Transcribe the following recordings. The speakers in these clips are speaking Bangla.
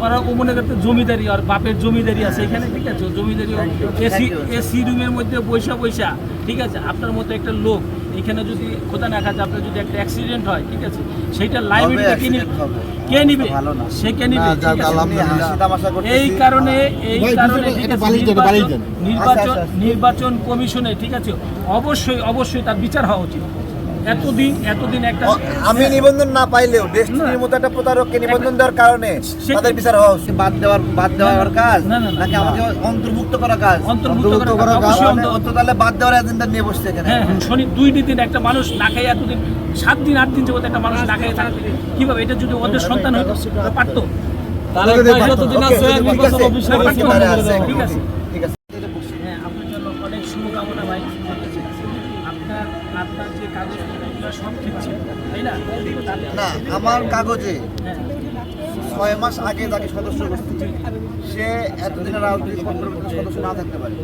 ওরা মনে করতে জমিদারি আর বাপের জমিদারি আছে এখানে, ঠিক আছে, জমিদারি এসি রুমের মধ্যে বৈশা ঠিক আছে, আপনার মতো একটা লোক এখানে যদি খোদা না খাচ্ছে আপনার যদি একটা অ্যাক্সিডেন্ট হয়, ঠিক আছে, সেইটা লাইবিলিটি কে নিবে, সে কে নিবে। এই কারণে নির্বাচন কমিশনে, ঠিক আছে, অবশ্যই তার বিচার হওয়া উচিত। এতদিন একটা আমি নিবন্ধন না পাইলেও ডেস্টিনির মতো একটা প্রতারককে নিবন্ধন দেওয়ার কারণে তাদের বিচার হওয়া উচিত। বাদ দেওয়ার কাজ নাকি আমাকে অন্তর্ভুক্ত করা কাজ? তাহলে বাদ দেওয়ার এজেন্ডা নিয়ে বসছে এখানে। শনি 2 দিন একটা মানুষ না খাই, এতদিন 7 দিন 8 দিন যাবত একটা মানুষ না খাই থাকবে কিভাবে? এটা যদি ওদের সন্তান হতো পারতো, তাহলে ঠিক আছে। হ্যাঁ, আপনার জন্য অনেক শুভকামনা ভাই। আপনার যে কাগজপত্রগুলো সব ঠিক ছিল, তাই না? না, আমার কাগজে 6 মাস আগে যাকে সদস্য করছি সে এতদিনের রাজনৈতিক সদস্য না থাকতে পারে।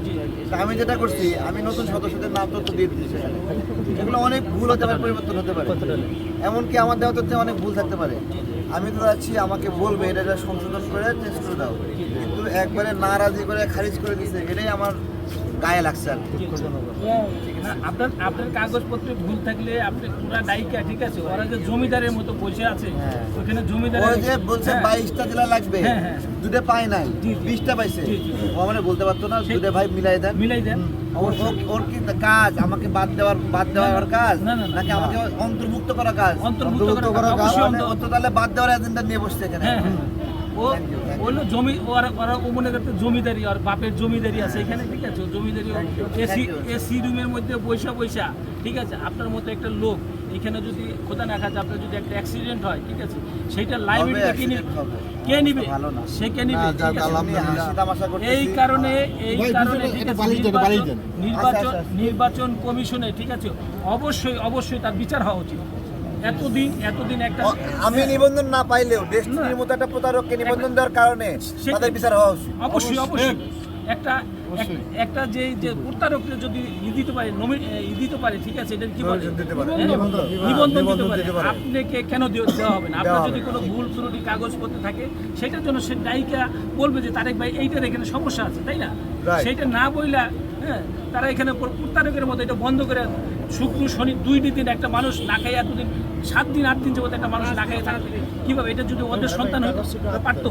আমি যেটা করছি, আমি নতুন সদস্যদের নাম তথ্য দিয়ে দিচ্ছি সেখানে। এগুলো অনেক ভুল হতে পারে, পরিবর্তন হতে পারে, এমনকি আমার দেওয়া তথ্যে অনেক ভুল থাকতে পারে। আমি তো যাচ্ছি, আমাকে বলবে এটা সংশোধন করে চেঞ্জ করে দাও, কিন্তু একবারে নারাজি করে খারিজ করে দিচ্ছে, এটাই আমার গায়ে লাগছে আর কি। আপনার কাগজপত্রে ভুল থাকলে আপনি পুরা দায়িকা, ঠিক আছে, ওরা যে জমিদারের মতো বসে আছে ওখানে জমিদার বলছে 22টা জেলা লাগবে, দুটো পায় নাই, 20টা পাইছে। ও মানে বলতে পারতো না দুটো ভাই মিলাই দেন। ওর কি কাজ আমাকে বাদ দেওয়ার কাজ নাকি আমাকে অন্তর্ভুক্ত করা কাজ? অন্তর্ভুক্ত করা কাজ। তাহলে বাদ দেওয়ার এজেন্ডা নিয়ে বসছে এখানে। ও বললো ওরা মনে করতে জমিদারি আর বাপের জমিদারি আছে এখানে, ঠিক আছে, জমিদারি এসি রুমের মধ্যে বৈশা ঠিক আছে, আপনার মতো একটা লোক এখানে যদি খোদা না খাচ্ছে আপনার যদি একটা অ্যাক্সিডেন্ট হয়, ঠিক আছে, সেইটা লাইবিলিটি কে নিবে, সে কে নিবে। এই কারণে নির্বাচন কমিশনে, ঠিক আছে, অবশ্যই তার বিচার হওয়া উচিত। এতদিন একটা আমি নিবন্ধন না পাইলেও ডেস্টিনির মতো একটা প্রতারককে নিবন্ধন দেওয়ার কারণে তাদের বিচার হওয়া উচিত। অবশ্যই একটা যে প্রতারককে যদি দিতে পারে, ঠিক আছে, এটা কি বলে নিবন্ধন দিতে পারে, আপনাকে কেন দেওয়া হবে না? আপনার যদি কোনো ভুল ত্রুটি কাগজপত্র থাকে সেটার জন্য সে দায়িকা বলবে যে তারেক ভাই এইটার এখানে সমস্যা আছে, তাই না? সেইটা না বইলা তারা এখানে প্রতারকের মতো এটা বন্ধ করে শুক্র শনি 2 দিন একটা মানুষ না খাই, এতদিন 7 দিন 8 দিন যাবত একটা মানুষ না খাই থাকবে কিভাবে? এটা যদি ওদের সন্তান হতো পারতো,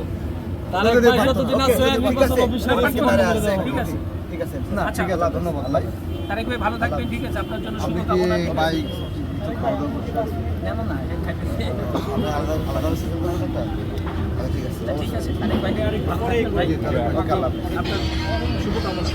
ঠিক আছে। ধন্যবাদ তারেক ভাই, ভালো থাকবেন, ঠিক আছে, আপনার জন্য শুভকামনা। ঠিক আছে তারেক ভাই, আপনার শুভকামনা।